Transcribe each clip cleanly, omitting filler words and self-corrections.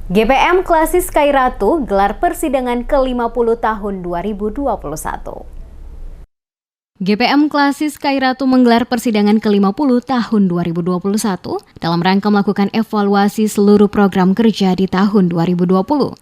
GPM Klasis Sky-Ratu gelar persidangan ke-50 tahun 2021. GPM Klasis Sky-Ratu menggelar persidangan ke-50 tahun 2021 dalam rangka melakukan evaluasi seluruh program kerja di tahun 2020,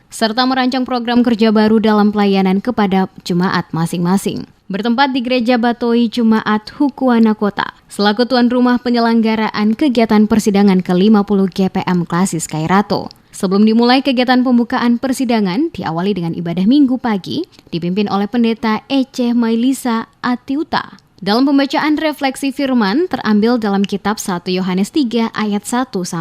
serta merancang program kerja baru dalam pelayanan kepada jemaat masing-masing. Bertempat di Gereja Batoi Jemaat Hukuana Kota, selaku tuan rumah penyelenggaraan kegiatan persidangan ke-50 GPM Klasis Sky-Ratu. Sebelum dimulai kegiatan pembukaan persidangan, diawali dengan ibadah minggu pagi, dipimpin oleh Pendeta Ece Mailisa Atiuta. Dalam pembacaan refleksi firman terambil dalam kitab 1 Yohanes 3 ayat 1-10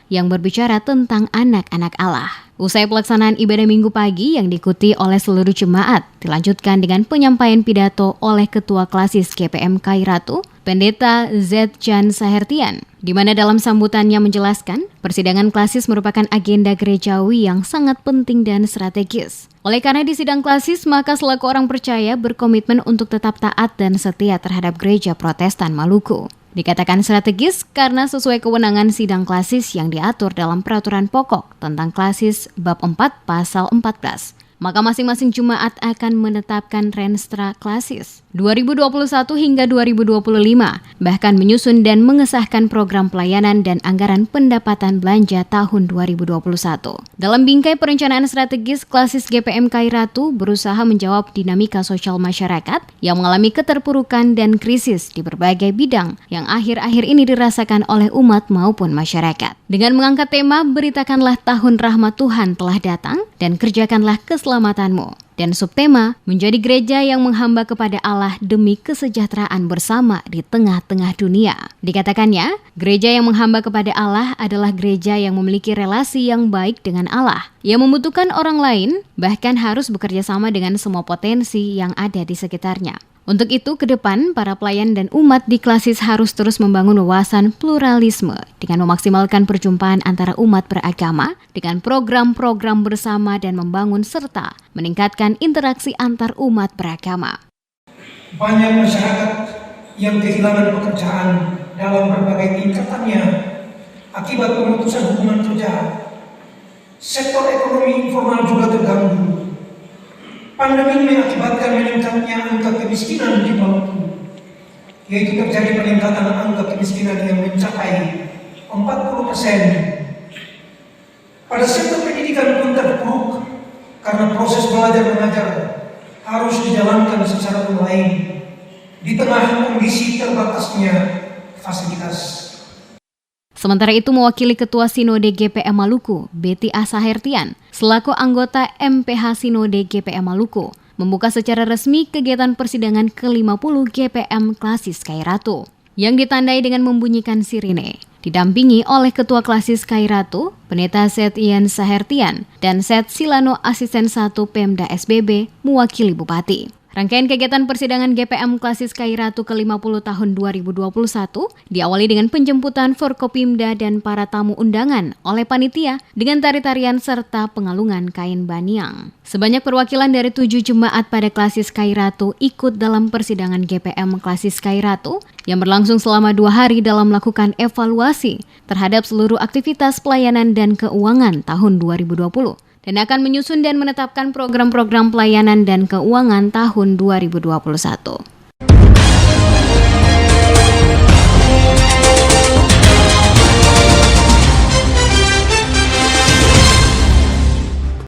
yang berbicara tentang anak-anak Allah. Usai pelaksanaan ibadah minggu pagi yang diikuti oleh seluruh jemaat, dilanjutkan dengan penyampaian pidato oleh Ketua Klasis GPM Sky-Ratu, Pendeta Z. Jan Sahertian, di mana dalam sambutannya menjelaskan persidangan klasis merupakan agenda gerejawi yang sangat penting dan strategis. Oleh karena di sidang klasis, maka selaku orang percaya berkomitmen untuk tetap taat dan setia terhadap Gereja Protestan Maluku. Dikatakan strategis karena sesuai kewenangan sidang klasis yang diatur dalam peraturan pokok tentang klasis bab 4 pasal 14. Maka masing-masing jemaat akan menetapkan renstra klasis 2021 hingga 2025, bahkan menyusun dan mengesahkan program pelayanan dan anggaran pendapatan belanja tahun 2021. Dalam bingkai perencanaan strategis, Klasis GPM Sky-Ratu berusaha menjawab dinamika sosial masyarakat yang mengalami keterpurukan dan krisis di berbagai bidang yang akhir-akhir ini dirasakan oleh umat maupun masyarakat. Dengan mengangkat tema, beritakanlah tahun rahmat Tuhan telah datang dan kerjakanlah keselamatanmu. Dan subtema, menjadi gereja yang menghamba kepada Allah demi kesejahteraan bersama di tengah-tengah dunia. Dikatakannya, gereja yang menghamba kepada Allah adalah gereja yang memiliki relasi yang baik dengan Allah, yang membutuhkan orang lain, bahkan harus bekerja sama dengan semua potensi yang ada di sekitarnya. Untuk itu, ke depan, para pelayan dan umat di Klasis harus terus membangun wawasan pluralisme dengan memaksimalkan perjumpaan antara umat beragama dengan program-program bersama dan membangun serta meningkatkan interaksi antar umat beragama. Banyak masyarakat yang kehilangan pekerjaan dalam berbagai tingkatannya akibat pemutusan hubungan kerja. Sektor ekonomi informal juga terganggu. Pandemi mengakibatkan meningkatnya angka kemiskinan di Maluku, yaitu terjadi peningkatan angka kemiskinan yang mencapai 40%. Pada sektor pendidikan pun terpuruk karena proses belajar mengajar harus dijalankan secara online di tengah kondisi terbatasnya fasilitas. Sementara itu, mewakili Ketua Sinode GPM Maluku, Betty Sahertian, selaku anggota MPH Sinode GPM Maluku, membuka secara resmi kegiatan persidangan ke-50 GPM Klasis Sky-Ratu, yang ditandai dengan membunyikan sirine, didampingi oleh Ketua Klasis Sky-Ratu, Pendeta Seth Ian Sahertian, dan Seth Silano Asisten 1 Pemda SBB, mewakili Bupati. Rangkaian kegiatan persidangan GPM Klasis Sky-Ratu ke-50 tahun 2021 diawali dengan penjemputan Forkopimda dan para tamu undangan oleh panitia dengan tari-tarian serta pengalungan kain baniang. Sebanyak perwakilan dari 7 jemaat pada Klasis Sky-Ratu ikut dalam persidangan GPM Klasis Sky-Ratu yang berlangsung selama 2 hari dalam melakukan evaluasi terhadap seluruh aktivitas pelayanan dan keuangan tahun 2020. Dan akan menyusun dan menetapkan program-program pelayanan dan keuangan tahun 2021.